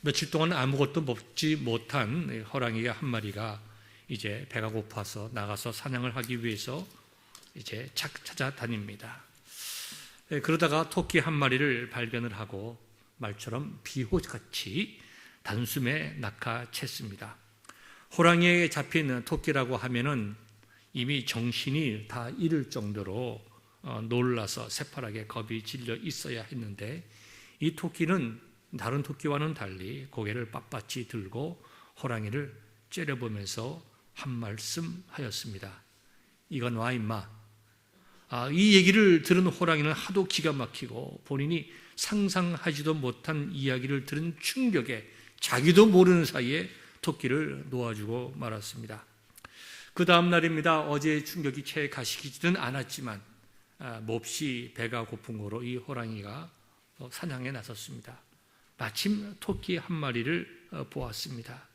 며칠 동안 아무것도 먹지 못한 호랑이 한 마리가 이제 배가 고파서 나가서 사냥을 하기 위해서 이제 찾아다닙니다. 그러다가 토끼 한 마리를 발견을 하고 말처럼 비호같이 단숨에 낚아챘습니다. 호랑이에 잡힌 토끼라고 하면은 이미 정신이 다 잃을 정도로 놀라서 새파랗게 겁이 질려 있어야 했는데, 이 토끼는 다른 토끼와는 달리 고개를 빳빳이 들고 호랑이를 째려보면서 한 말씀 하였습니다. 이건 와 임마. 이 얘기를 들은 호랑이는 하도 기가 막히고 본인이 상상하지도 못한 이야기를 들은 충격에 자기도 모르는 사이에 토끼를 놓아주고 말았습니다. 그 다음 날입니다. 어제의 충격이 채 가시지는 않았지만 몹시 배가 고픈 거로 이 호랑이가 사냥에 나섰습니다. 마침 토끼 한 마리를 보았습니다.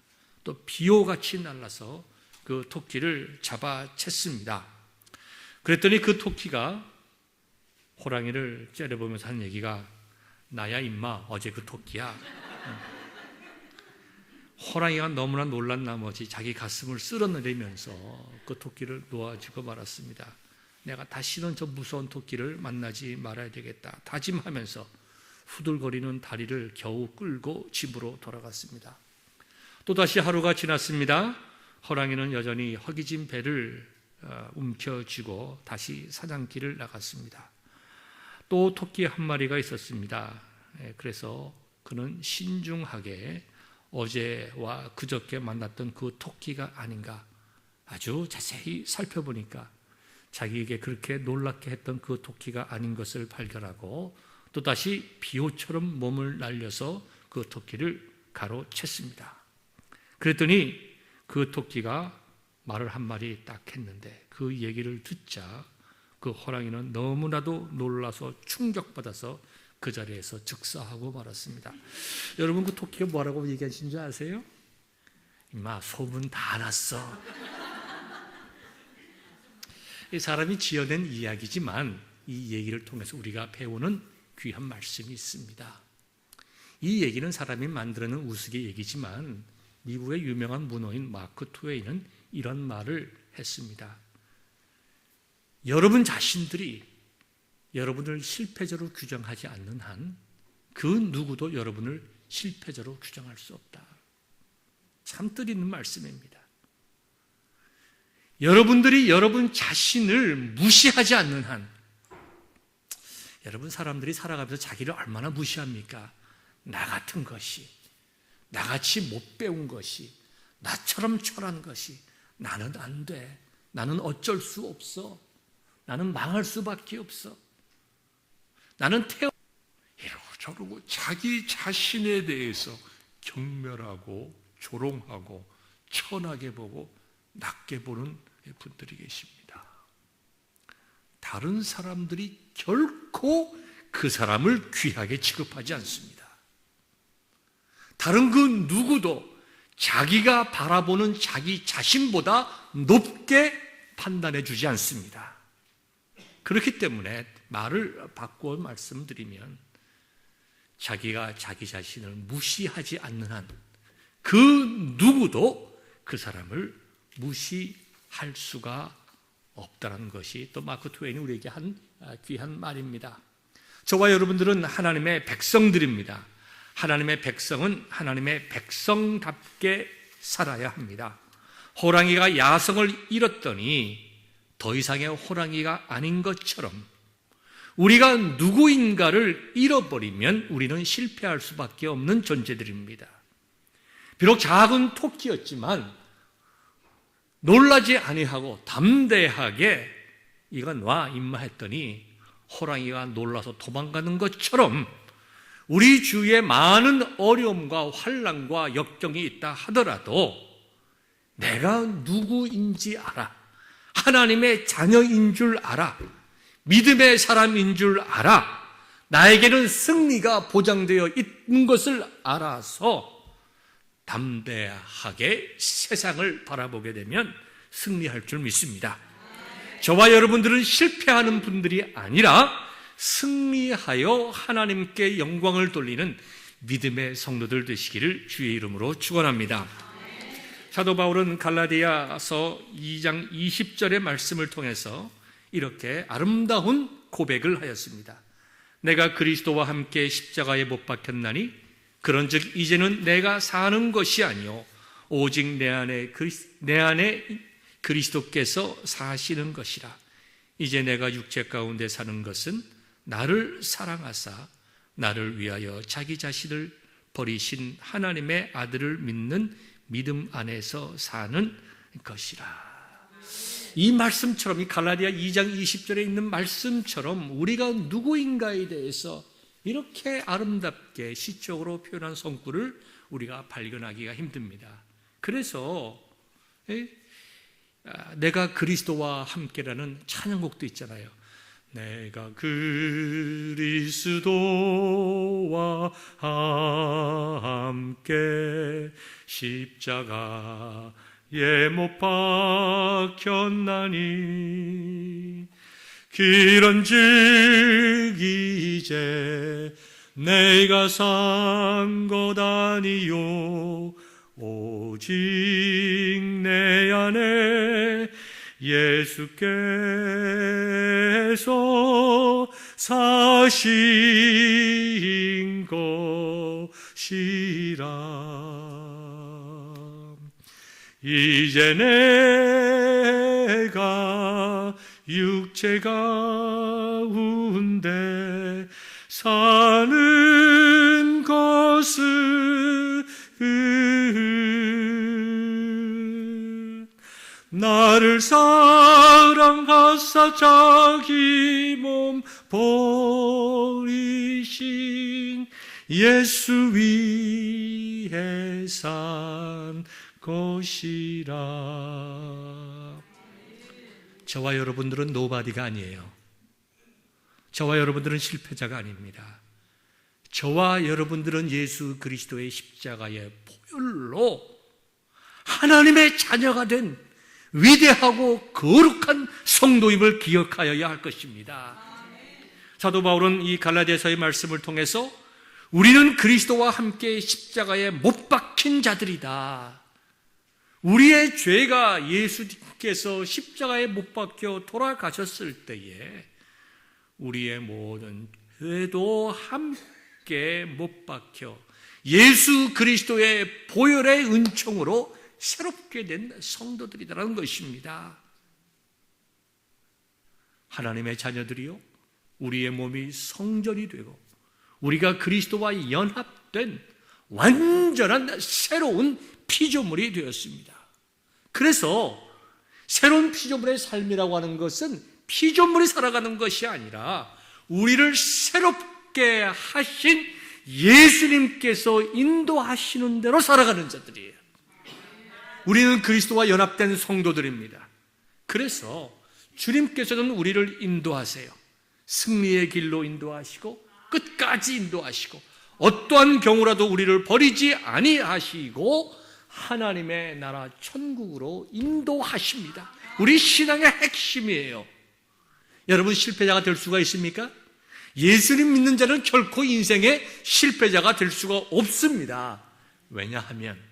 또 비호같이 날라서 그 토끼를 잡아챘습니다. 그랬더니 그 토끼가 호랑이를 째려보면서 한 얘기가 나야 임마, 어제 그 토끼야. 호랑이가 너무나 놀란 나머지 자기 가슴을 쓸어내리면서 그 토끼를 놓아주고 말았습니다. 내가 다시는 저 무서운 토끼를 만나지 말아야 되겠다 다짐하면서 후들거리는 다리를 겨우 끌고 집으로 돌아갔습니다. 또다시 하루가 지났습니다. 호랑이는 여전히 허기진 배를 움켜쥐고 다시 사냥길을 나갔습니다. 또 토끼 한 마리가 있었습니다. 그래서 그는 신중하게 어제와 그저께 만났던 그 토끼가 아닌가 아주 자세히 살펴보니까 자기에게 그렇게 놀랍게 했던 그 토끼가 아닌 것을 발견하고 또다시 비호처럼 몸을 날려서 그 토끼를 가로챘습니다. 그랬더니 그 토끼가 말을 한 마리 딱 했는데 그 얘기를 듣자 그 호랑이는 너무나도 놀라서 충격받아서 그 자리에서 즉사하고 말았습니다. 여러분, 그 토끼가 뭐라고 얘기하신 줄 아세요? 임마, 소문 다 났어. 이 사람이 지어낸 이야기지만 이 얘기를 통해서 우리가 배우는 귀한 말씀이 있습니다. 이 얘기는 사람이 만들어낸 우스개 얘기지만 미국의 유명한 문호인 마크 트웨이는 이런 말을 했습니다. 여러분 자신들이 여러분을 실패자로 규정하지 않는 한 그 누구도 여러분을 실패자로 규정할 수 없다. 참 뜻있는 말씀입니다. 여러분들이 여러분 자신을 무시하지 않는 한, 여러분 사람들이 살아가면서 자기를 얼마나 무시합니까? 나 같은 것이, 나같이 못 배운 것이, 나처럼 철한 것이, 나는 안 돼, 나는 어쩔 수 없어, 나는 망할 수밖에 없어, 나는 이러고 저러고 자기 자신에 대해서 경멸하고 조롱하고 천하게 보고 낮게 보는 분들이 계십니다. 다른 사람들이 결코 그 사람을 귀하게 취급하지 않습니다. 다른 그 누구도 자기가 바라보는 자기 자신보다 높게 판단해 주지 않습니다. 그렇기 때문에 말을 바꿔 말씀드리면 자기가 자기 자신을 무시하지 않는 한 그 누구도 그 사람을 무시할 수가 없다는 것이 또 마크 트웨인이 우리에게 한 귀한 말입니다. 저와 여러분들은 하나님의 백성들입니다. 하나님의 백성은 하나님의 백성답게 살아야 합니다. 호랑이가 야성을 잃었더니 더 이상의 호랑이가 아닌 것처럼 우리가 누구인가를 잃어버리면 우리는 실패할 수밖에 없는 존재들입니다. 비록 작은 토끼였지만 놀라지 아니하고 담대하게 이건 와 임마 했더니 호랑이가 놀라서 도망가는 것처럼 우리 주위에 많은 어려움과 환난과 역경이 있다 하더라도 내가 누구인지 알아, 하나님의 자녀인 줄 알아, 믿음의 사람인 줄 알아, 나에게는 승리가 보장되어 있는 것을 알아서 담대하게 세상을 바라보게 되면 승리할 줄 믿습니다. 저와 여러분들은 실패하는 분들이 아니라 승리하여 하나님께 영광을 돌리는 믿음의 성도들 되시기를 주의 이름으로 축원합니다. 사도 바울은 갈라디아서 2장 20절의 말씀을 통해서 이렇게 아름다운 고백을 하였습니다. 내가 그리스도와 함께 십자가에 못 박혔나니 그런즉 이제는 내가 사는 것이 아니요 오직 내 안에 그리스도께서 사시는 것이라. 이제 내가 육체 가운데 사는 것은 나를 사랑하사 나를 위하여 자기 자신을 버리신 하나님의 아들을 믿는 믿음 안에서 사는 것이라. 이 말씀처럼, 이 갈라디아 2장 20절에 있는 말씀처럼 우리가 누구인가에 대해서 이렇게 아름답게 시적으로 표현한 성구를 우리가 발견하기가 힘듭니다. 그래서 내가 그리스도와 함께라는 찬양곡도 있잖아요. 내가 그리스도와 함께 십자가에 못 박혔나니 그런즉 이제 내가 산 것 아니요 오직 내 안에 예수께서 사신 것이라. 이제 내가 육체 가운데 사는 것은 나를 사랑하사 자기 몸 버리신 예수 위에 산 것이라. 저와 여러분들은 노바디가 아니에요. 저와 여러분들은 실패자가 아닙니다. 저와 여러분들은 예수 그리스도의 십자가의 보혈로 하나님의 자녀가 된 위대하고 거룩한 성도임을 기억하여야 할 것입니다. 사도 바울은 이 갈라디아서의 말씀을 통해서 우리는 그리스도와 함께 십자가에 못 박힌 자들이다. 우리의 죄가 예수님께서 십자가에 못 박혀 돌아가셨을 때에 우리의 모든 죄도 함께 못 박혀 예수 그리스도의 보혈의 은총으로 새롭게 된 성도들이라는 것입니다. 하나님의 자녀들이요, 우리의 몸이 성전이 되고 우리가 그리스도와 연합된 완전한 새로운 피조물이 되었습니다. 그래서 새로운 피조물의 삶이라고 하는 것은 피조물이 살아가는 것이 아니라 우리를 새롭게 하신 예수님께서 인도하시는 대로 살아가는 자들이에요. 우리는 그리스도와 연합된 성도들입니다. 그래서 주님께서는 우리를 인도하세요. 승리의 길로 인도하시고 끝까지 인도하시고 어떠한 경우라도 우리를 버리지 아니하시고 하나님의 나라 천국으로 인도하십니다. 우리 신앙의 핵심이에요. 여러분, 실패자가 될 수가 있습니까? 예수님 믿는 자는 결코 인생의 실패자가 될 수가 없습니다. 왜냐하면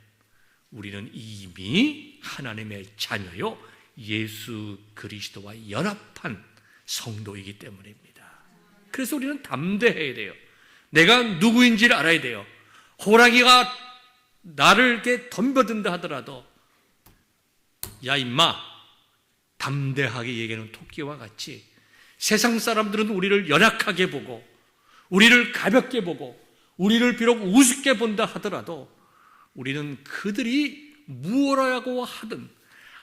우리는 이미 하나님의 자녀요 예수 그리스도와 연합한 성도이기 때문입니다. 그래서 우리는 담대해야 돼요. 내가 누구인지를 알아야 돼요. 호랑이가 나를 이렇게 덤벼든다 하더라도 야 임마, 담대하게 얘기하는 토끼와 같이 세상 사람들은 우리를 연약하게 보고 우리를 가볍게 보고 우리를 비록 우습게 본다 하더라도 우리는 그들이 무엇이라고 하든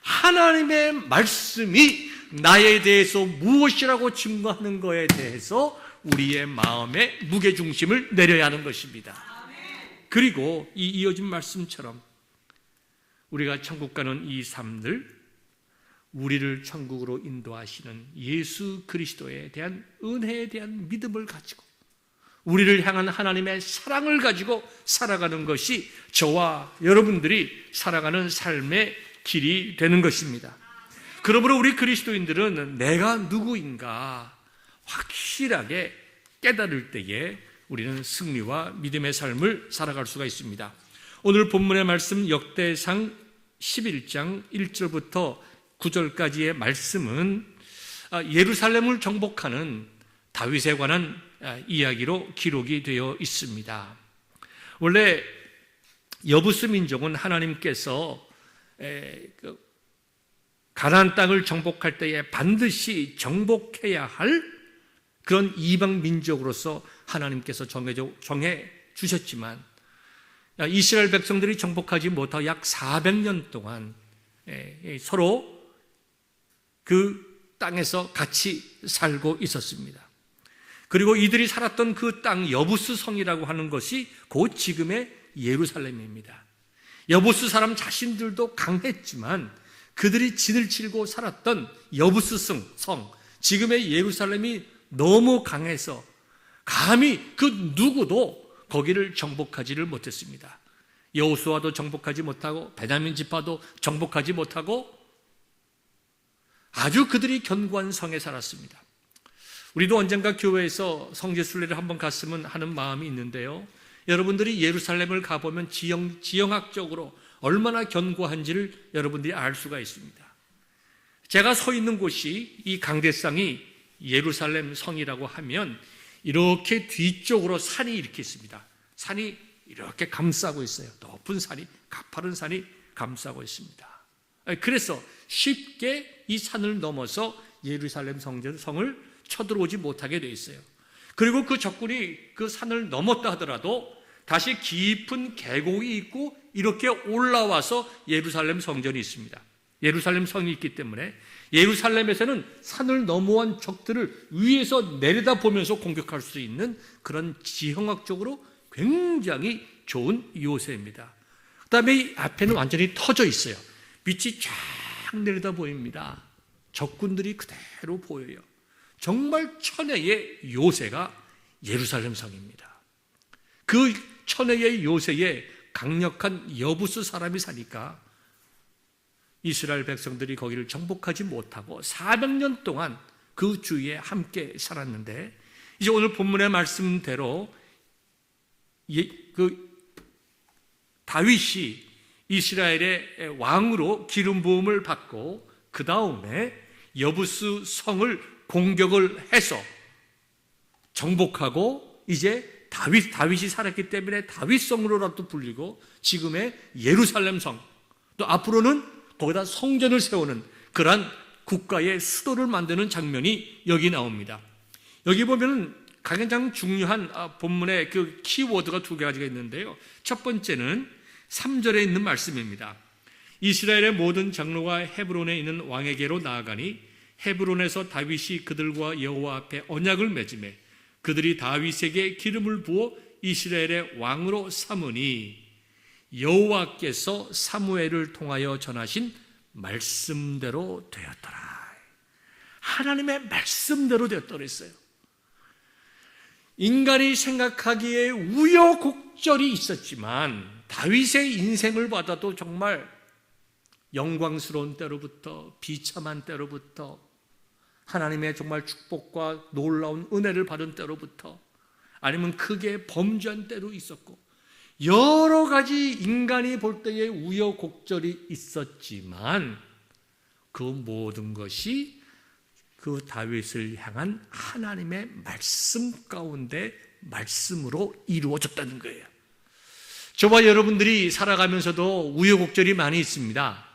하나님의 말씀이 나에 대해서 무엇이라고 증거하는 것에 대해서 우리의 마음의 무게중심을 내려야 하는 것입니다. 그리고 이 이어진 말씀처럼 우리가 천국 가는 이 삶들, 우리를 천국으로 인도하시는 예수 그리스도에 대한 은혜에 대한 믿음을 가지고 우리를 향한 하나님의 사랑을 가지고 살아가는 것이 저와 여러분들이 살아가는 삶의 길이 되는 것입니다. 그러므로 우리 그리스도인들은 내가 누구인가 확실하게 깨달을 때에 우리는 승리와 믿음의 삶을 살아갈 수가 있습니다. 오늘 본문의 말씀 역대상 11장 1절부터 9절까지의 말씀은 예루살렘을 정복하는 다윗에 관한 이야기로 기록이 되어 있습니다. 원래 여부스 민족은 하나님께서 가나안 땅을 정복할 때에 반드시 정복해야 할 그런 이방 민족으로서 하나님께서 정해 주셨지만 이스라엘 백성들이 정복하지 못하고 약 400년 동안 서로 그 땅에서 같이 살고 있었습니다. 그리고 이들이 살았던 그 땅 여부스 성이라고 하는 것이 곧 지금의 예루살렘입니다. 여부스 사람 자신들도 강했지만 그들이 진을 치고 살았던 여부스 성, 지금의 예루살렘이 너무 강해서 감히 그 누구도 거기를 정복하지를 못했습니다. 여호수아도 정복하지 못하고 베냐민 지파도 정복하지 못하고 아주 그들이 견고한 성에 살았습니다. 우리도 언젠가 교회에서 성지 순례를 한번 갔으면 하는 마음이 있는데요. 여러분들이 예루살렘을 가보면 지형학적으로 얼마나 견고한지를 여러분들이 알 수가 있습니다. 제가 서 있는 곳이 이 강대상이 예루살렘 성이라고 하면 이렇게 뒤쪽으로 산이 이렇게 있습니다. 산이 이렇게 감싸고 있어요. 높은 산이, 가파른 산이 감싸고 있습니다. 그래서 쉽게 이 산을 넘어서 예루살렘 성을 쳐들어오지 못하게 돼 있어요. 그리고 그 적군이 그 산을 넘었다 하더라도 다시 깊은 계곡이 있고 이렇게 올라와서 예루살렘 성전이 있습니다. 예루살렘 성이 있기 때문에 예루살렘에서는 산을 넘어온 적들을 위에서 내려다보면서 공격할 수 있는 그런 지형학적으로 굉장히 좋은 요새입니다. 그 다음에 이 앞에는 완전히 터져 있어요. 빛이 쫙 내려다 보입니다. 적군들이 그대로 보여요. 정말 천혜의 요새가 예루살렘 성입니다. 그 천혜의 요새에 강력한 여부스 사람이 사니까 이스라엘 백성들이 거기를 정복하지 못하고 400년 동안 그 주위에 함께 살았는데 이제 오늘 본문의 말씀대로 다윗이 이스라엘의 왕으로 기름 부음을 받고 그 다음에 여부스 성을 공격을 해서 정복하고 이제 다윗이 살았기 때문에 다윗성으로라도 불리고 지금의 예루살렘 성, 또 앞으로는 거기다 성전을 세우는 그러한 국가의 수도를 만드는 장면이 여기 나옵니다. 여기 보면은 가장 중요한 본문의 그 키워드가 두 가지가 있는데요. 첫 번째는 3절에 있는 말씀입니다. 이스라엘의 모든 장로가 헤브론에 있는 왕에게로 나아가니 헤브론에서 다윗이 그들과 여호와 앞에 언약을 맺으매 그들이 다윗에게 기름을 부어 이스라엘의 왕으로 삼으니 여호와께서 사무엘을 통하여 전하신 말씀대로 되었더라. 하나님의 말씀대로 되었다 그랬어요. 인간이 생각하기에 우여곡절이 있었지만 다윗의 인생을 받아도 정말 영광스러운 때로부터 비참한 때로부터 하나님의 정말 축복과 놀라운 은혜를 받은 때로부터 아니면 크게 범죄한 때도 있었고 여러 가지 인간이 볼 때에 우여곡절이 있었지만 그 모든 것이 그 다윗을 향한 하나님의 말씀 가운데 말씀으로 이루어졌다는 거예요. 저와 여러분들이 살아가면서도 우여곡절이 많이 있습니다.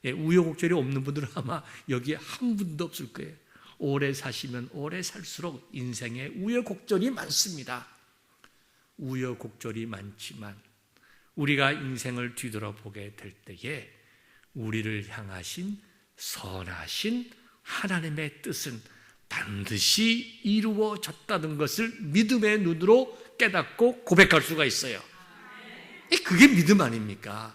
우여곡절이 없는 분들은 아마 여기에 한 분도 없을 거예요. 오래 사시면 오래 살수록 인생에 우여곡절이 많습니다. 우여곡절이 많지만 우리가 인생을 뒤돌아보게 될 때에 우리를 향하신 선하신 하나님의 뜻은 반드시 이루어졌다는 것을 믿음의 눈으로 깨닫고 고백할 수가 있어요. 그게 믿음 아닙니까?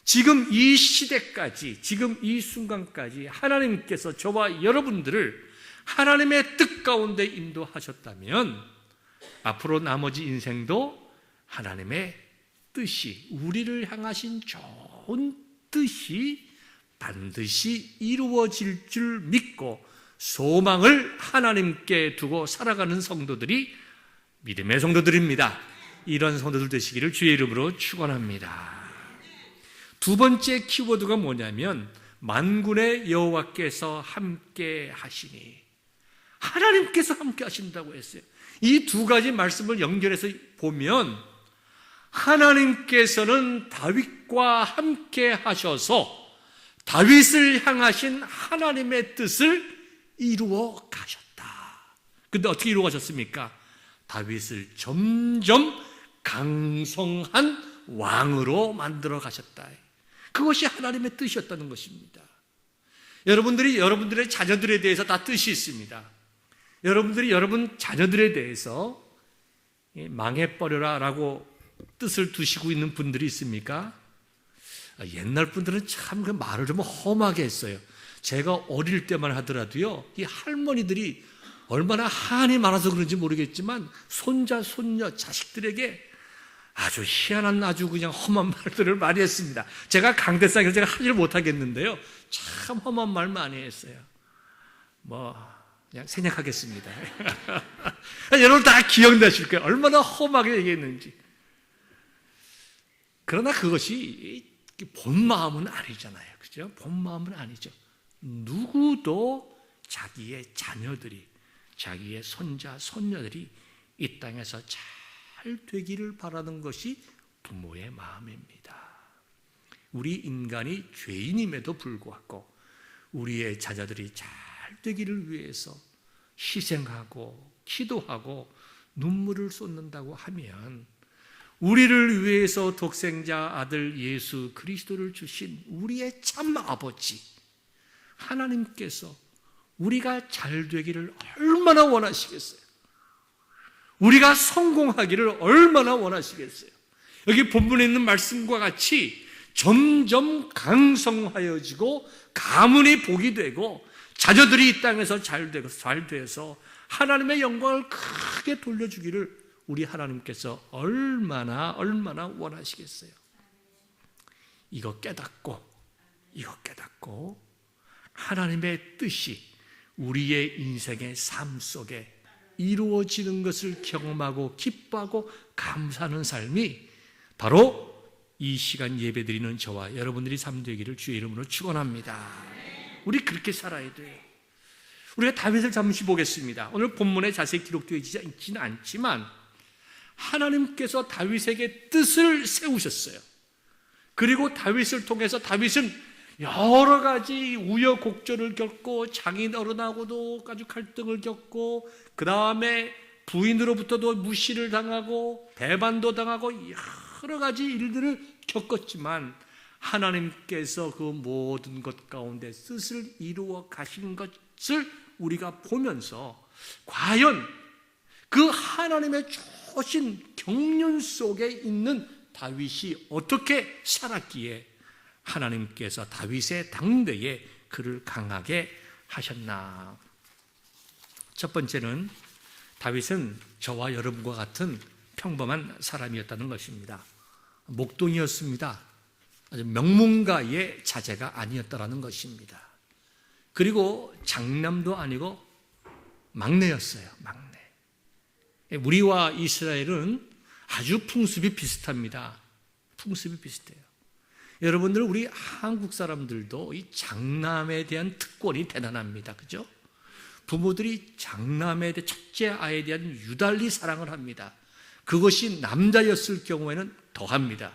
지금 이 시대까지, 지금 이 순간까지 하나님께서 저와 여러분들을 하나님의 뜻 가운데 인도하셨다면 앞으로 나머지 인생도 하나님의 뜻이, 우리를 향하신 좋은 뜻이 반드시 이루어질 줄 믿고 소망을 하나님께 두고 살아가는 성도들이 믿음의 성도들입니다. 이런 성도들 되시기를 주의 이름으로 축원합니다. 두 번째 키워드가 뭐냐면 만군의 여호와께서 함께 하시니, 하나님께서 함께 하신다고 했어요. 이 두 가지 말씀을 연결해서 보면 하나님께서는 다윗과 함께 하셔서 다윗을 향하신 하나님의 뜻을 이루어 가셨다. 근데 어떻게 이루어 가셨습니까? 다윗을 점점 강성한 왕으로 만들어 가셨다. 그것이 하나님의 뜻이었다는 것입니다. 여러분들이 여러분들의 자녀들에 대해서 다 뜻이 있습니다. 여러분들이 여러분 자녀들에 대해서 망해버려라 라고 뜻을 두시고 있는 분들이 있습니까? 옛날 분들은 참 그 말을 좀 험하게 했어요. 제가 어릴 때만 하더라도요, 이 할머니들이 얼마나 한이 많아서 그런지 모르겠지만 손자, 손녀, 자식들에게 아주 희한한, 아주 그냥 험한 말들을 많이 했습니다. 제가 강대상에서 제가 하지를 못하겠는데요, 참 험한 말 많이 했어요. 그냥 생략하겠습니다. 여러분 다 기억나실 거예요. 얼마나 험하게 얘기했는지. 그러나 그것이 본 마음은 아니잖아요. 그죠? 본 마음은 아니죠. 누구도 자기의 자녀들이, 자기의 손자, 손녀들이 이 땅에서 잘 되기를 바라는 것이 부모의 마음입니다. 우리 인간이 죄인임에도 불구하고 우리의 자녀들이 잘 되기를 위해서 희생하고 기도하고 눈물을 쏟는다고 하면, 우리를 위해서 독생자 아들 예수 그리스도를 주신 우리의 참 아버지 하나님께서 우리가 잘 되기를 얼마나 원하시겠어요? 우리가 성공하기를 얼마나 원하시겠어요? 여기 본문에 있는 말씀과 같이 점점 강성하여지고 가문이 복이 되고 자녀들이 이 땅에서 잘 돼서 하나님의 영광을 크게 돌려주기를 우리 하나님께서 얼마나 원하시겠어요? 이거 깨닫고 하나님의 뜻이 우리의 인생의 삶 속에 이루어지는 것을 경험하고 기뻐하고 감사하는 삶이 바로 이 시간 예배드리는 저와 여러분들이 삶 되기를 주의 이름으로 축원합니다. 우리 그렇게 살아야 돼요. 우리가 다윗을 잠시 보겠습니다. 오늘 본문에 자세히 기록되어 있지는 않지만 하나님께서 다윗에게 뜻을 세우셨어요. 그리고 다윗을 통해서 다윗은 여러 가지 우여곡절을 겪고 장인어른하고도 아주 갈등을 겪고, 그 다음에 부인으로부터도 무시를 당하고 배반도 당하고 여러 가지 일들을 겪었지만 하나님께서 그 모든 것 가운데 뜻을 이루어 가신 것을 우리가 보면서 과연 그 하나님의 주신 경륜 속에 있는 다윗이 어떻게 살았기에 하나님께서 다윗의 당대에 그를 강하게 하셨나. 첫 번째는 다윗은 저와 여러분과 같은 평범한 사람이었다는 것입니다. 목동이었습니다. 아주 명문가의 자제가 아니었다는 것입니다. 그리고 장남도 아니고 막내였어요. 막내. 우리와 이스라엘은 아주 풍습이 비슷합니다. 풍습이 비슷해요. 여러분들, 우리 한국 사람들도 이 장남에 대한 특권이 대단합니다. 그죠? 부모들이 장남에 대해, 첫째 아이에 대한 유달리 사랑을 합니다. 그것이 남자였을 경우에는 더합니다.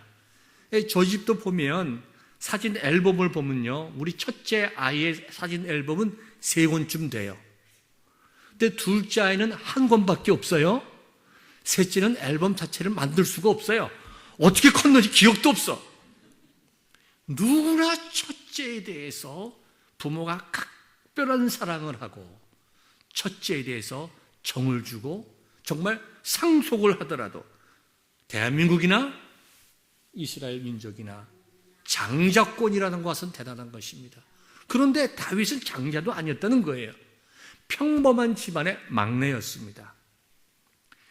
저 집도 보면 사진 앨범을 보면요, 우리 첫째 아이의 사진 앨범은 3권쯤 돼요. 근데 둘째 아이는 1권밖에 없어요. 셋째는 앨범 자체를 만들 수가 없어요. 어떻게 컸는지 기억도 없어. 누구나 첫째에 대해서 부모가 각별한 사랑을 하고 첫째에 대해서 정을 주고 정말 상속을 하더라도 대한민국이나 이스라엘 민족이나 장자권이라는 것은 대단한 것입니다. 그런데 다윗은 장자도 아니었다는 거예요. 평범한 집안의 막내였습니다.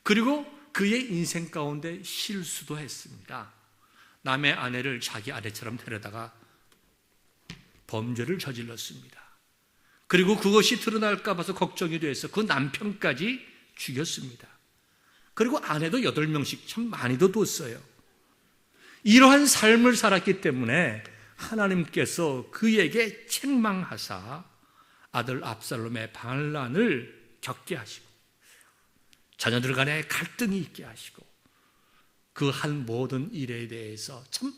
그리고 그의 인생 가운데 실수도 했습니다. 남의 아내를 자기 아내처럼 데려다가 범죄를 저질렀습니다. 그리고 그것이 드러날까 봐서 걱정이 돼서 그 남편까지 죽였습니다. 그리고 아내도 8명씩 참 많이도 뒀어요. 이러한 삶을 살았기 때문에 하나님께서 그에게 책망하사 아들 압살롬의 반란을 겪게 하시고 자녀들 간에 갈등이 있게 하시고 그 한 모든 일에 대해서 참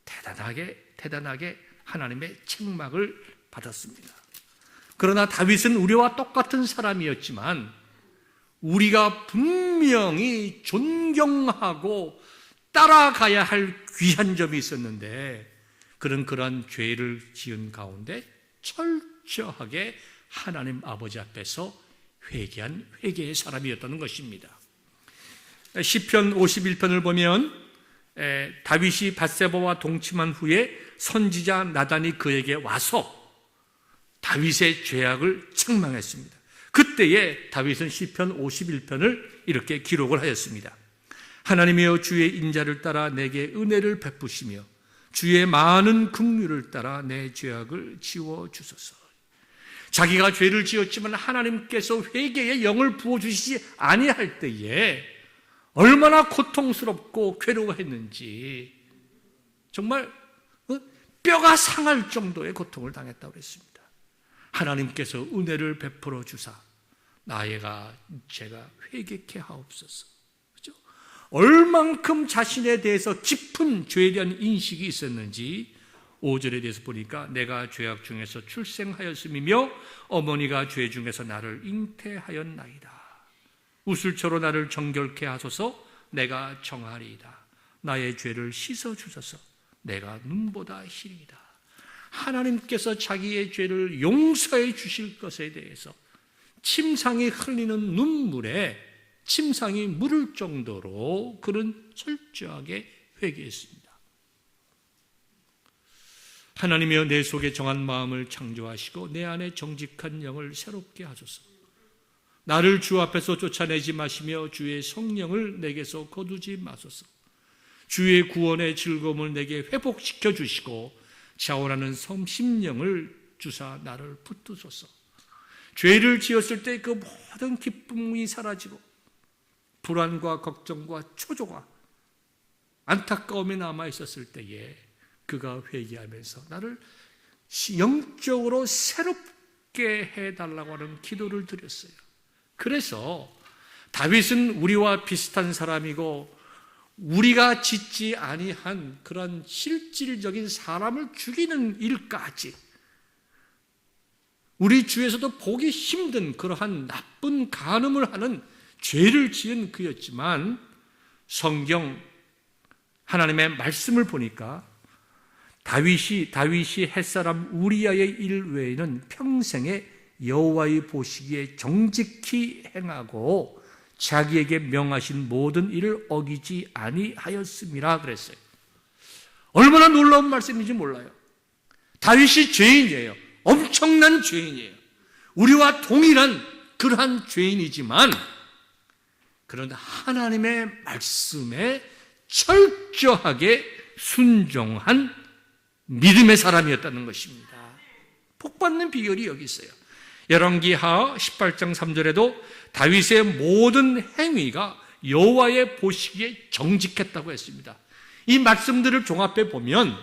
대단하게 하나님의 책망을 받았습니다. 그러나 다윗은 우리와 똑같은 사람이었지만 우리가 분명히 존경하고 따라가야 할 귀한 점이 있었는데 그러한 죄를 지은 가운데 철저하게 하나님 아버지 앞에서 회개한 회개의 사람이었다는 것입니다. 시편 51편을 보면 다윗이 밧세바와 동침한 후에 선지자 나단이 그에게 와서 다윗의 죄악을 책망했습니다. 그때에 다윗은 시편 51편을 이렇게 기록을 하였습니다. 하나님이여 주의 인자를 따라 내게 은혜를 베푸시며 주의 많은 긍휼을 따라 내 죄악을 지워주소서. 자기가 죄를 지었지만 하나님께서 회개의 영을 부어주시지 아니할 때에 얼마나 고통스럽고 괴로워했는지 정말 뼈가 상할 정도의 고통을 당했다고 했습니다. 하나님께서 은혜를 베풀어 주사 제가 회개케 하옵소서. 그렇죠? 얼만큼 자신에 대해서 깊은 죄에 대한 인식이 있었는지 5절에 대해서 보니까 내가 죄악 중에서 출생하였음이며 어머니가 죄 중에서 나를 잉태하였나이다. 우슬초로 나를 정결케 하소서. 내가 정하리이다. 나의 죄를 씻어주소서. 내가 눈보다 희리이다. 하나님께서 자기의 죄를 용서해 주실 것에 대해서 침상이 흘리는 눈물에 침상이 물을 정도로 그는 철저하게 회개했습니다. 하나님이여 내 속에 정한 마음을 창조하시고 내 안에 정직한 영을 새롭게 하소서. 나를 주 앞에서 쫓아내지 마시며 주의 성령을 내게서 거두지 마소서. 주의 구원의 즐거움을 내게 회복시켜 주시고 자원하는 심령을 주사 나를 붙드소서. 죄를 지었을 때 그 모든 기쁨이 사라지고 불안과 걱정과 초조가 안타까움이 남아있었을 때에 그가 회개하면서 나를 영적으로 새롭게 해달라고 하는 기도를 드렸어요. 그래서 다윗은 우리와 비슷한 사람이고 우리가 짓지 아니한 그런 실질적인 사람을 죽이는 일까지 우리 주에서도 보기 힘든 그러한 나쁜 간음을 하는 죄를 지은 그였지만 성경 하나님의 말씀을 보니까 다윗이 햇사람 우리아의 일 외에는 평생에 여호와의 보시기에 정직히 행하고 자기에게 명하신 모든 일을 어기지 아니하였음이라 그랬어요. 얼마나 놀라운 말씀인지 몰라요. 다윗이 죄인이에요. 엄청난 죄인이에요. 우리와 동일한 그러한 죄인이지만 그런데 하나님의 말씀에 철저하게 순종한 믿음의 사람이었다는 것입니다. 복받는 비결이 여기 있어요. 열왕기하 18장 3절에도 다윗의 모든 행위가 여호와의 보시기에 정직했다고 했습니다. 이 말씀들을 종합해 보면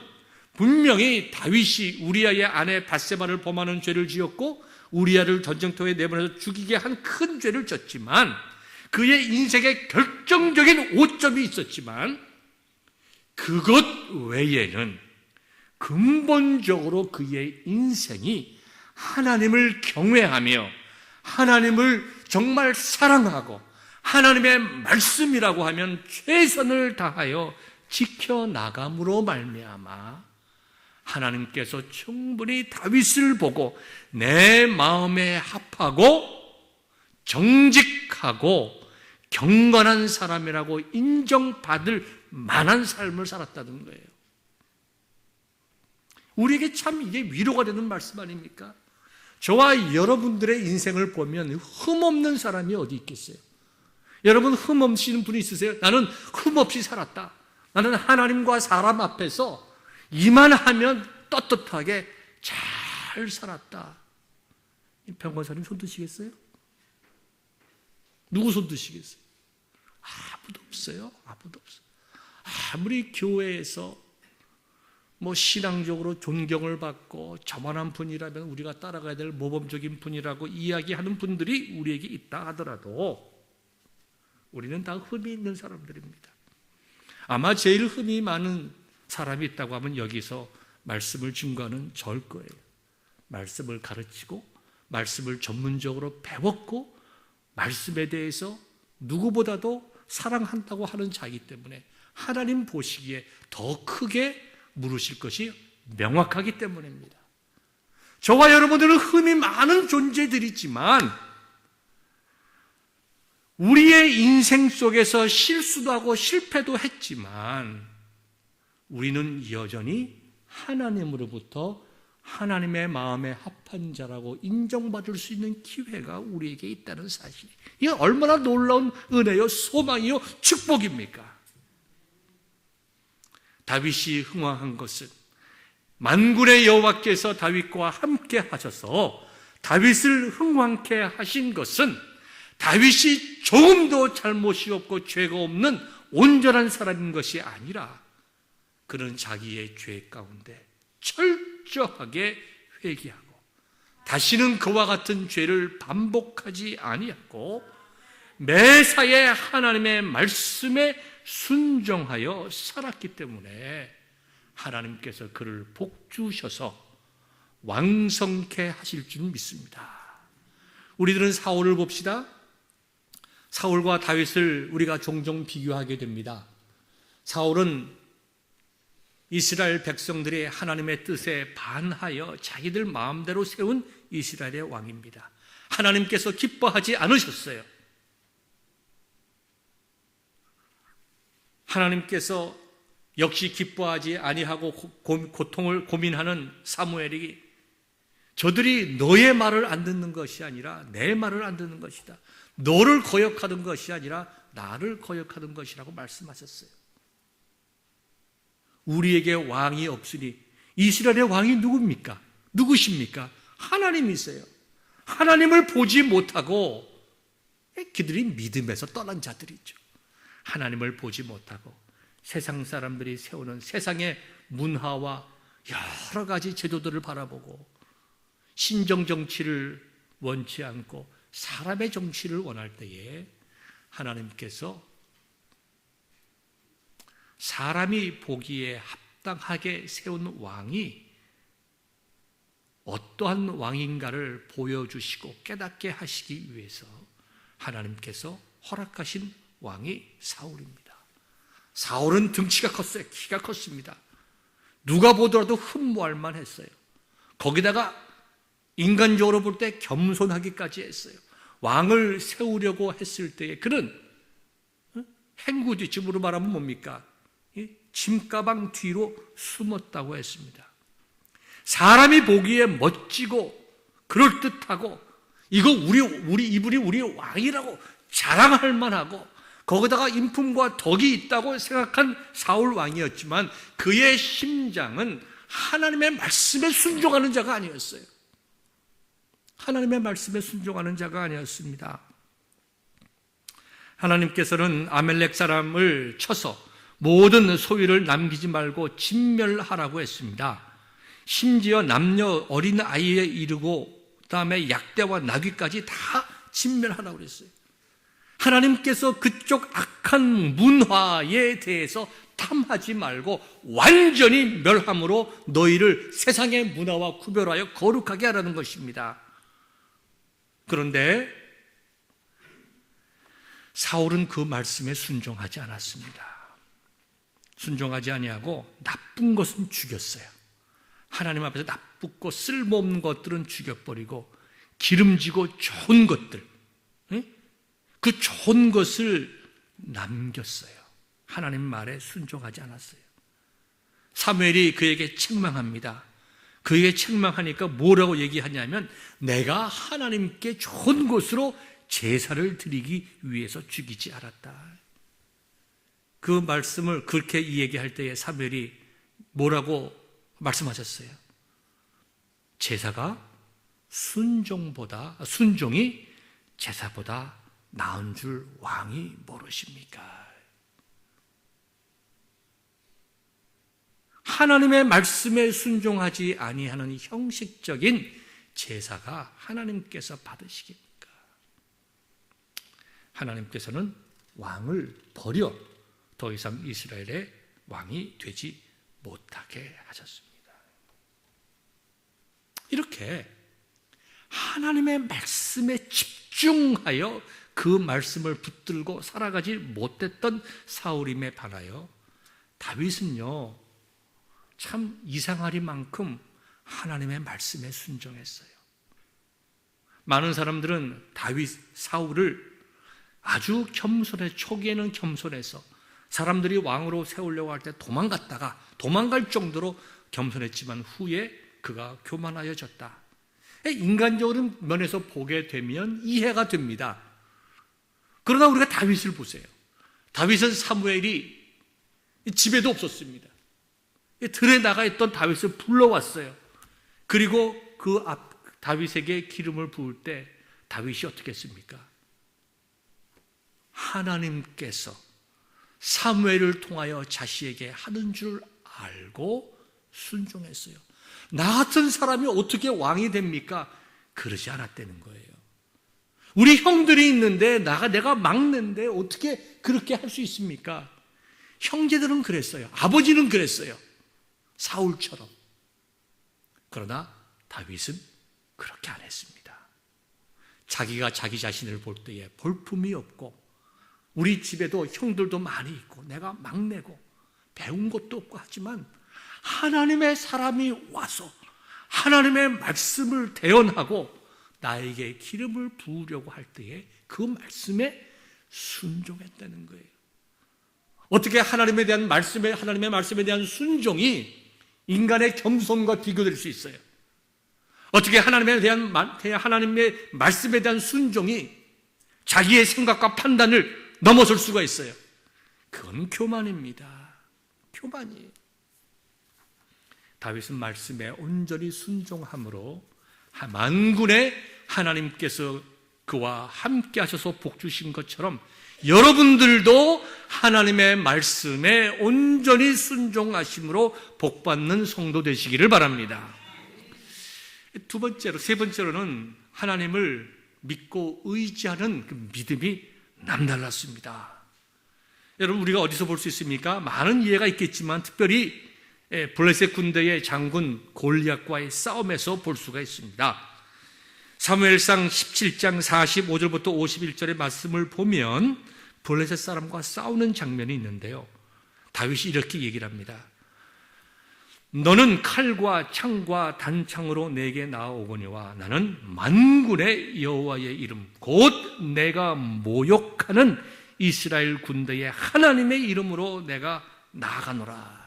분명히 다윗이 우리아의 아내 밧세바를 범하는 죄를 지었고 우리아를 전쟁터에 내보내서 죽이게 한 큰 죄를 졌지만 그의 인생에 결정적인 오점이 있었지만 그것 외에는 근본적으로 그의 인생이 하나님을 경외하며 하나님을 정말 사랑하고 하나님의 말씀이라고 하면 최선을 다하여 지켜나감으로 말미암아 하나님께서 충분히 다윗을 보고 내 마음에 합하고 정직하고 경건한 사람이라고 인정받을 만한 삶을 살았다는 거예요. 우리에게 참 이게 위로가 되는 말씀 아닙니까? 저와 여러분들의 인생을 보면 흠없는 사람이 어디 있겠어요? 여러분 흠없으신 분이 있으세요? 나는 흠없이 살았다. 나는 하나님과 사람 앞에서 이만하면 떳떳하게 잘 살았다. 병원사님 손 드시겠어요? 누구 손 드시겠어요? 없어요. 아무도 없어요. 아무리 교회에서 신앙적으로 존경을 받고 저만한 분이라면 우리가 따라가야 될 모범적인 분이라고 이야기하는 분들이 우리에게 있다 하더라도 우리는 다 흠이 있는 사람들입니다. 아마 제일 흠이 많은 사람이 있다고 하면 여기서 말씀을 증거하는 저일 거예요. 말씀을 가르치고 말씀을 전문적으로 배웠고 말씀에 대해서 누구보다도 사랑한다고 하는 자이기 때문에 하나님 보시기에 더 크게 물으실 것이 명확하기 때문입니다. 저와 여러분들은 흠이 많은 존재들이지만 우리의 인생 속에서 실수도 하고 실패도 했지만 우리는 여전히 하나님으로부터 하나님의 마음에 합한 자라고 인정받을 수 있는 기회가 우리에게 있다는 사실. 이게 얼마나 놀라운 은혜요, 소망이요, 축복입니까? 다윗이 흥왕한 것은 만군의 여호와께서 다윗과 함께 하셔서 다윗을 흥왕케 하신 것은 다윗이 조금도 잘못이 없고 죄가 없는 온전한 사람인 것이 아니라 그는 자기의 죄 가운데 철저하게 회개하고 다시는 그와 같은 죄를 반복하지 아니하고 매사에 하나님의 말씀에 순종하여 살았기 때문에 하나님께서 그를 복주셔서 왕성케 하실 줄 믿습니다. 우리들은 사울을 봅시다. 사울과 다윗을 우리가 종종 비교하게 됩니다. 사울은 이스라엘 백성들이 하나님의 뜻에 반하여 자기들 마음대로 세운 이스라엘의 왕입니다. 하나님께서 기뻐하지 않으셨어요. 하나님께서 역시 기뻐하지 아니하고 고통을 고민하는 사무엘이 저들이 너의 말을 안 듣는 것이 아니라 내 말을 안 듣는 것이다. 너를 거역하던 것이 아니라 나를 거역하던 것이라고 말씀하셨어요. 우리에게 왕이 없으니 이스라엘의 왕이 누굽니까? 누구십니까? 하나님이세요. 하나님을 보지 못하고 그들이 믿음에서 떠난 자들이죠. 하나님을 보지 못하고 세상 사람들이 세우는 세상의 문화와 여러 가지 제도들을 바라보고 신정 정치를 원치 않고 사람의 정치를 원할 때에 하나님께서 사람이 보기에 합당하게 세운 왕이 어떠한 왕인가를 보여주시고 깨닫게 하시기 위해서 하나님께서 허락하신 왕이 사울입니다. 사울은 등치가 컸어요. 키가 컸습니다. 누가 보더라도 흠모할 만했어요. 거기다가 인간적으로 볼 때 겸손하기까지 했어요. 왕을 세우려고 했을 때에 그는 행구지침으로 말하면 뭡니까? 짐가방 뒤로 숨었다고 했습니다. 사람이 보기에 멋지고 그럴듯하고 이분이 우리 왕이라고 자랑할 만하고 거기다가 인품과 덕이 있다고 생각한 사울 왕이었지만 그의 심장은 하나님의 말씀에 순종하는 자가 아니었어요. 하나님의 말씀에 순종하는 자가 아니었습니다. 하나님께서는 아멜렉 사람을 쳐서 모든 소유를 남기지 말고 진멸하라고 했습니다. 심지어 남녀 어린 아이에 이르고 그다음에 약대와 나귀까지 다 진멸하라고 그랬어요. 하나님께서 그쪽 악한 문화에 대해서 탐하지 말고 완전히 멸함으로 너희를 세상의 문화와 구별하여 거룩하게 하라는 것입니다. 그런데 사울은 그 말씀에 순종하지 않았습니다. 순종하지 아니하고 나쁜 것은 죽였어요. 하나님 앞에서 나쁘고 쓸모없는 것들은 죽여버리고 기름지고 좋은 것들, 그 좋은 것을 남겼어요. 하나님 말에 순종하지 않았어요. 사무엘이 그에게 책망합니다. 그에게 책망하니까 뭐라고 얘기하냐면 내가 하나님께 좋은 것으로 제사를 드리기 위해서 죽이지 않았다. 그 말씀을 그렇게 얘기할 때에 사무엘이 뭐라고 말씀하셨어요? 제사가 순종이 제사보다 나은 줄 왕이 모르십니까? 하나님의 말씀에 순종하지 아니하는 형식적인 제사가 하나님께서 받으시겠습니까? 하나님께서는 왕을 버려 더 이상 이스라엘의 왕이 되지 못하게 하셨습니다. 이렇게 하나님의 말씀에 집중하여 그 말씀을 붙들고 살아가지 못했던 사울임에 반하여 다윗은요, 참 이상하리만큼 하나님의 말씀에 순종했어요. 많은 사람들은 사울을 아주 초기에는 겸손해서 사람들이 왕으로 세우려고 할 때 도망갈 정도로 겸손했지만 후에 그가 교만하여졌다. 인간적인 면에서 보게 되면 이해가 됩니다. 그러나 우리가 다윗을 보세요. 다윗은 사무엘이 집에도 없었습니다. 들에 나가 있던 다윗을 불러왔어요. 그리고 다윗에게 기름을 부을 때 다윗이 어떻게 했습니까? 하나님께서 사무엘을 통하여 자신에게 하는 줄 알고 순종했어요. 나 같은 사람이 어떻게 왕이 됩니까? 그러지 않았다는 거예요. 우리 형들이 있는데 내가 막는데 어떻게 그렇게 할 수 있습니까? 형제들은 그랬어요. 아버지는 그랬어요. 사울처럼. 그러나 다윗은 그렇게 안 했습니다. 자기가 자기 자신을 볼 때에 볼품이 없고 우리 집에도 형들도 많이 있고 내가 막내고 배운 것도 없고 하지만 하나님의 사람이 와서 하나님의 말씀을 대언하고 나에게 기름을 부으려고 할 때에 그 말씀에 순종했다는 거예요. 어떻게 하나님의 말씀에 대한 순종이 인간의 겸손과 비교될 수 있어요? 어떻게 하나님의 말씀에 대한 순종이 자기의 생각과 판단을 넘어설 수가 있어요? 그건 교만입니다. 교만이에요. 다윗은 말씀에 온전히 순종함으로 만군의 하나님께서 그와 함께 하셔서 복 주신 것처럼 여러분들도 하나님의 말씀에 온전히 순종하심으로 복받는 성도 되시기를 바랍니다. 세 번째로는 하나님을 믿고 의지하는 그 믿음이 남달랐습니다. 여러분, 우리가 어디서 볼 수 있습니까? 많은 이해가 있겠지만 특별히 블레셋 군대의 장군 골리앗과의 싸움에서 볼 수가 있습니다. 사무엘상 17장 45절부터 51절의 말씀을 보면 블레셋 사람과 싸우는 장면이 있는데요, 다윗이 이렇게 얘기를 합니다. 너는 칼과 창과 단창으로 내게 나아오거니와 나는 만군의 여호와의 이름 곧 내가 모욕하는 이스라엘 군대의 하나님의 이름으로 내가 나아가노라.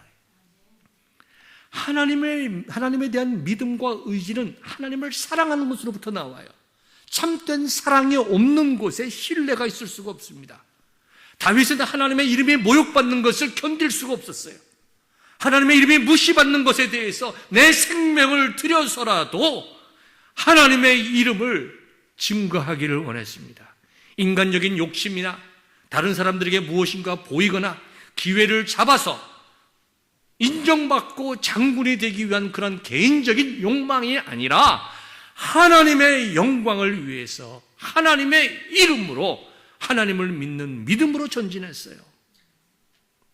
하나님에 대한 믿음과 의지는 하나님을 사랑하는 것으로부터 나와요. 참된 사랑이 없는 곳에 신뢰가 있을 수가 없습니다. 다윗은 하나님의 이름이 모욕받는 것을 견딜 수가 없었어요. 하나님의 이름이 무시받는 것에 대해서 내 생명을 들여서라도 하나님의 이름을 증거하기를 원했습니다. 인간적인 욕심이나 다른 사람들에게 무엇인가 보이거나 기회를 잡아서 인정받고 장군이 되기 위한 그런 개인적인 욕망이 아니라 하나님의 영광을 위해서 하나님의 이름으로 하나님을 믿는 믿음으로 전진했어요.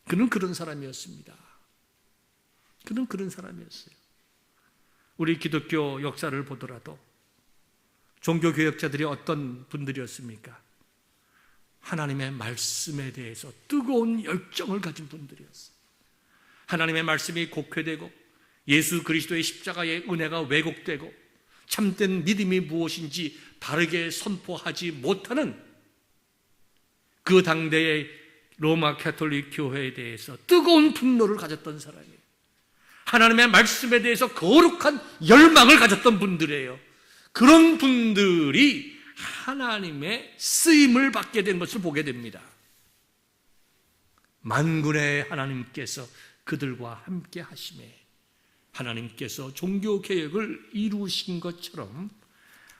그는 그런 사람이었습니다. 우리 기독교 역사를 보더라도 종교개혁자들이 어떤 분들이었습니까? 하나님의 말씀에 대해서 뜨거운 열정을 가진 분들이었어요. 하나님의 말씀이 곡회되고 예수 그리스도의 십자가의 은혜가 왜곡되고 참된 믿음이 무엇인지 바르게 선포하지 못하는 그 당대의 로마 가톨릭 교회에 대해서 뜨거운 분노를 가졌던 사람이에요. 하나님의 말씀에 대해서 거룩한 열망을 가졌던 분들이에요. 그런 분들이 하나님의 쓰임을 받게 된 것을 보게 됩니다. 만군의 하나님께서 그들과 함께 하심에 하나님께서 종교개혁을 이루신 것처럼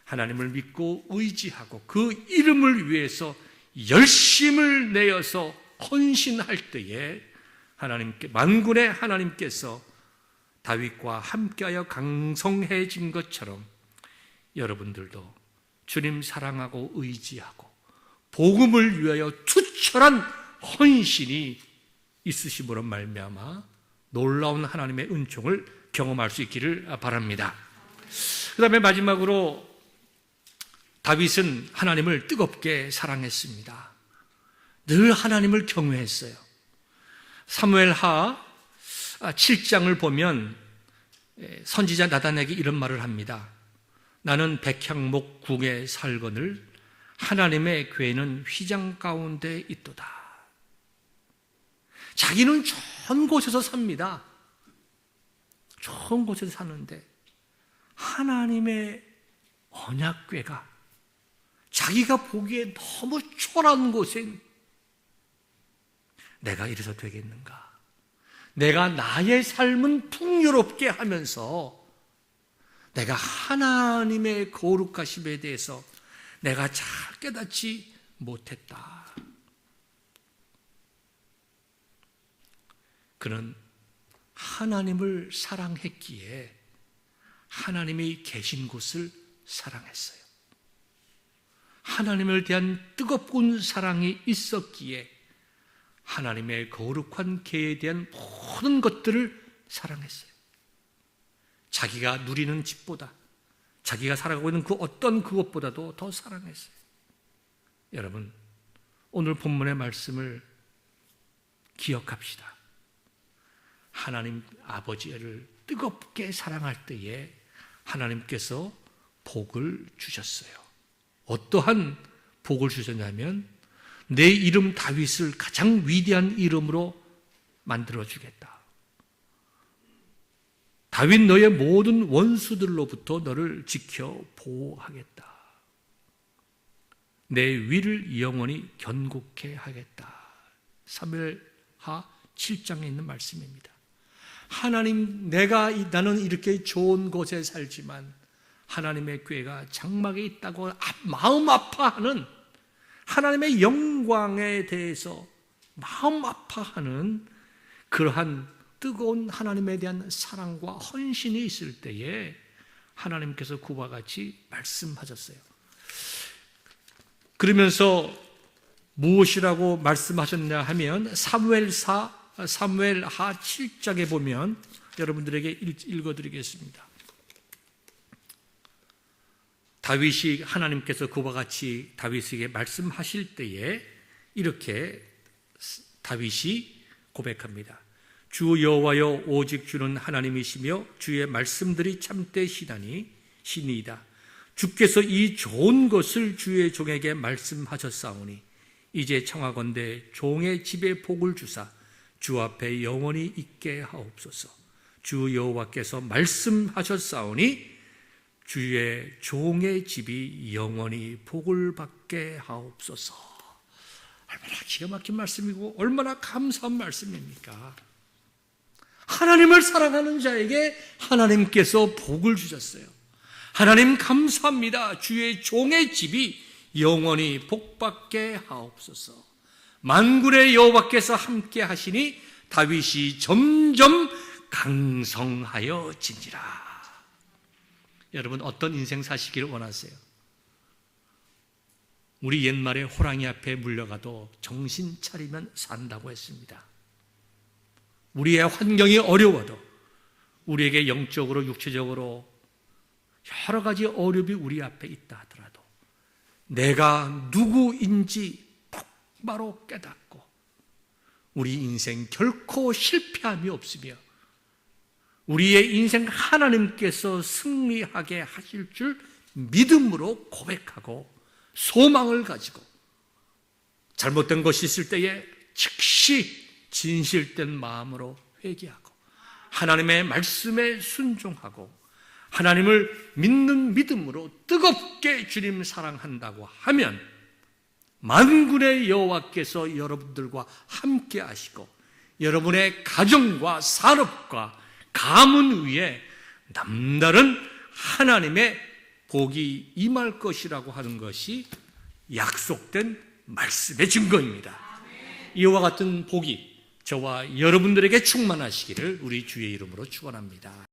하나님을 믿고 의지하고 그 이름을 위해서 열심을 내어서 헌신할 때에 만군의 하나님께서 다윗과 함께하여 강성해진 것처럼 여러분들도 주님 사랑하고 의지하고 복음을 위하여 투철한 헌신이 있으심으로 말미암아 놀라운 하나님의 은총을 경험할 수 있기를 바랍니다. 그 다음에 마지막으로 다윗은 하나님을 뜨겁게 사랑했습니다. 늘 하나님을 경외했어요. 사무엘하 7장을 보면 선지자 나단에게 이런 말을 합니다. 나는 백향목 궁에 살거늘 하나님의 궤는 휘장 가운데 있도다. 자기는 좋은 곳에서 삽니다. 좋은 곳에서 사는데 하나님의 언약궤가 자기가 보기에 너무 초라한 곳에 내가 이래서 되겠는가? 내가 나의 삶은 풍요롭게 하면서 내가 하나님의 거룩하심에 대해서 내가 잘 깨닫지 못했다. 그는 하나님을 사랑했기에 하나님이 계신 곳을 사랑했어요. 하나님을 대한 뜨겁군 사랑이 있었기에 하나님의 거룩한 계에 대한 모든 것들을 사랑했어요. 자기가 누리는 집보다, 자기가 살아가고 있는 그 어떤 그것보다도 더 사랑했어요. 여러분, 오늘 본문의 말씀을 기억합시다. 하나님 아버지를 뜨겁게 사랑할 때에 하나님께서 복을 주셨어요. 어떠한 복을 주셨냐면 내 이름 다윗을 가장 위대한 이름으로 만들어주겠다. 다윗 너의 모든 원수들로부터 너를 지켜 보호하겠다. 내 위를 영원히 견고케 하겠다. 사무엘하 7장에 있는 말씀입니다. 하나님, 나는 이렇게 좋은 곳에 살지만 하나님의 궤가 장막에 있다고 마음 아파하는, 하나님의 영광에 대해서 마음 아파하는 그러한 뜨거운 하나님에 대한 사랑과 헌신이 있을 때에 하나님께서 그와 같이 말씀하셨어요. 그러면서 무엇이라고 말씀하셨냐 하면 사무엘하 7장에 보면 여러분들에게 읽어드리겠습니다. 다윗이 하나님께서 그와 같이 다윗에게 말씀하실 때에 이렇게 다윗이 고백합니다. 주 여호와여, 오직 주는 하나님이시며 주의 말씀들이 참되시다니 신이다. 주께서 이 좋은 것을 주의 종에게 말씀하셨사오니 이제 청하건대 종의 집에 복을 주사 주 앞에 영원히 있게 하옵소서. 주 여호와께서 말씀하셨사오니 주의 종의 집이 영원히 복을 받게 하옵소서. 얼마나 기가 막힌 말씀이고 얼마나 감사한 말씀입니까? 하나님을 사랑하는 자에게 하나님께서 복을 주셨어요. 하나님 감사합니다. 주의 종의 집이 영원히 복받게 하옵소서. 만군의 여호와께서 함께 하시니 다윗이 점점 강성하여지니라. 여러분, 어떤 인생 사시기를 원하세요? 우리 옛말에 호랑이 앞에 물려가도 정신 차리면 산다고 했습니다. 우리의 환경이 어려워도, 우리에게 영적으로 육체적으로 여러 가지 어려움이 우리 앞에 있다 하더라도 내가 누구인지 똑바로 깨닫고 우리 인생 결코 실패함이 없으며 우리의 인생 하나님께서 승리하게 하실 줄 믿음으로 고백하고 소망을 가지고 잘못된 것이 있을 때에 즉시 진실된 마음으로 회개하고 하나님의 말씀에 순종하고 하나님을 믿는 믿음으로 뜨겁게 주님 사랑한다고 하면 만군의 여호와께서 여러분들과 함께 하시고 여러분의 가정과 산업과 가문 위에 남다른 하나님의 복이 임할 것이라고 하는 것이 약속된 말씀의 증거입니다. 이와 같은 복이 저와 여러분들에게 충만하시기를 우리 주의 이름으로 축원합니다.